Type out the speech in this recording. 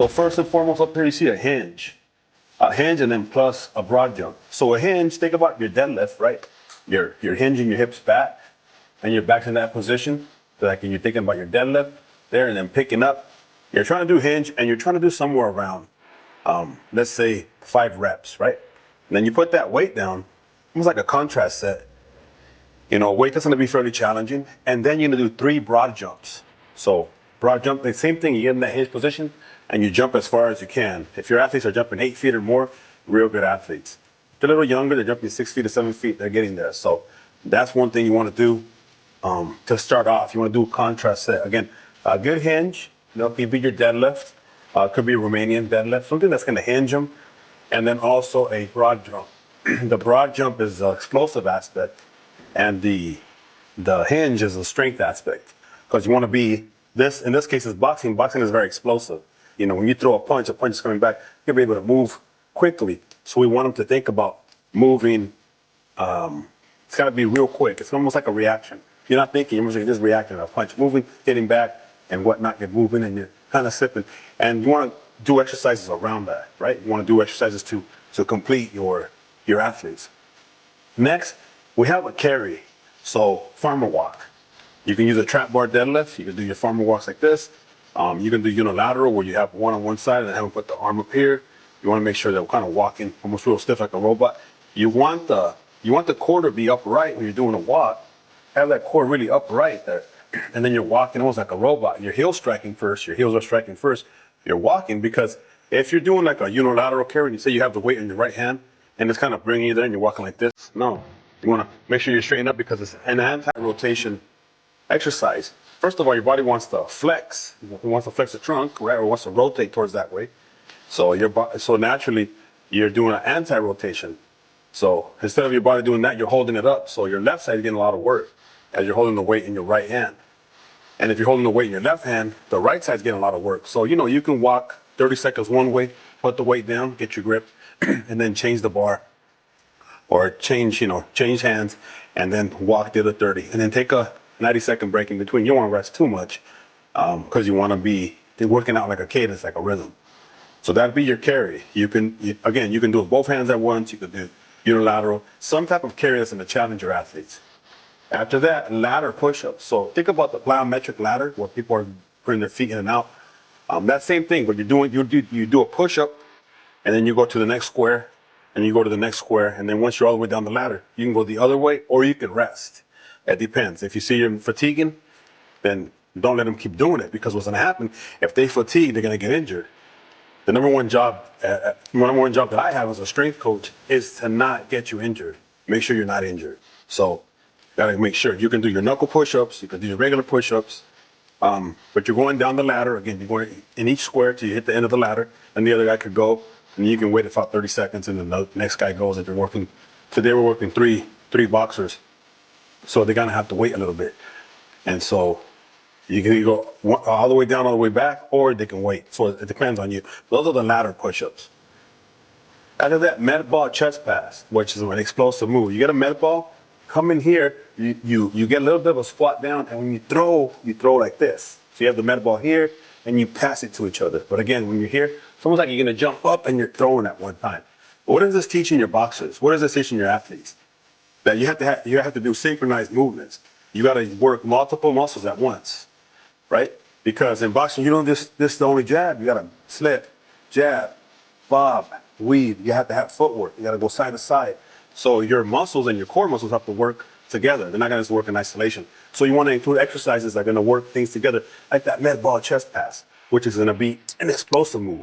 So first and foremost, up here you see a hinge. A hinge and then plus a broad jump. So a hinge, think about your deadlift, right? You're hinging your hips back and your back's in that position. So like you're thinking about your deadlift there and then picking up. You're trying to do hinge and you're trying to do somewhere around, let's say 5 reps, right? And then you put that weight down, almost like a contrast set. You know, weight that's gonna be fairly challenging. And then you're gonna do 3 broad jumps. So broad jump, the same thing, you get in that hinge position and you jump as far as you can. If your athletes are jumping 8 feet or more, real good athletes. If they're a little younger, they're jumping 6 feet to 7 feet, they're getting there. So that's one thing you wanna do to start off. You wanna do a contrast set. Again, a good hinge, you know, could be your deadlift, could be a Romanian deadlift, something that's gonna hinge them. And then also a broad jump. The broad jump is the explosive aspect and the hinge is a strength aspect. Because you wanna be, in this case is boxing. Boxing is very explosive. You know, when you throw a punch is coming back, you'll be able to move quickly. So we want them to think about moving. It's got to be real quick. It's almost like a reaction. You're not thinking, you're just reacting to a punch, moving, hitting back, and whatnot. You're moving and you're kind of sipping. And you want to do exercises around that, right? You want to do exercises to complete your athletes. Next, we have a carry. So farmer walk. You can use a trap bar deadlift. You can do your farmer walks like this. You can do unilateral where you have one on one side and have them put the arm up here. You want to make sure they're kind of walking almost real stiff like a robot. You want the core to be upright when you're doing a walk. Have that core really upright there. And then you're walking almost like a robot. Your heels striking first. Your heels are striking first. You're walking because if you're doing like a unilateral carry and you say you have the weight in your right hand and it's kind of bringing you there and you're walking like this. No, you want to make sure you're straightened up because it's an anti-rotation exercise. First of all, your body wants to flex. It wants to flex the trunk, right? Or wants to rotate towards that way. So so naturally, you're doing an anti-rotation. So instead of your body doing that, you're holding it up. So your left side is getting a lot of work as you're holding the weight in your right hand. And if you're holding the weight in your left hand, the right side's getting a lot of work. So, you know, you can walk 30 seconds one way, put the weight down, get your grip, and then change the bar or change hands and then walk the other 30 and then take a 90-second break in between. You don't want to rest too much because you want to be working out like a cadence, like a rhythm. So that'd be your carry. You can do it with both hands at once. You could do unilateral, some type of carry that's going to challenge your athletes. After that, ladder push-ups. So think about the plyometric ladder where people are putting their feet in and out. That same thing, but you do a push-up and then you go to the next square and you go to the next square. And then once you're all the way down the ladder, you can go the other way or you can rest. It depends. If you see you're fatiguing, then don't let them keep doing it because what's going to happen, if they fatigue, they're going to get injured. The number one job that I have as a strength coach is to not get you injured. Make sure you're not injured. So gotta make sure you can do your knuckle push-ups, you can do your regular push-ups, but you're going down the ladder. Again, you're going in each square till you hit the end of the ladder, and the other guy could go, and you can wait about 30 seconds, and then the next guy goes. And you're working. Today we're working three boxers, so they're gonna have to wait a little bit, and so you can go all the way down, all the way back, or they can wait. So it depends on you. Those are the ladder push-ups. After that, med ball chest pass, which is an explosive move. You get a med ball, come in here, you get a little bit of a squat down, and when you throw like this. So you have the med ball here, and you pass it to each other. But again, when you're here, it's almost like you're gonna jump up and you're throwing at one time. But what does this teach in your boxers? What does this teach in your athletes? That you have to do synchronized movements. You gotta work multiple muscles at once, right? Because in boxing, you don't this is the only jab. You gotta slip, jab, bob, weave. You have to have footwork. You gotta go side to side. So your muscles and your core muscles have to work together. They're not gonna just work in isolation. So you wanna include exercises that are gonna work things together, like that med ball chest pass, which is gonna be an explosive move.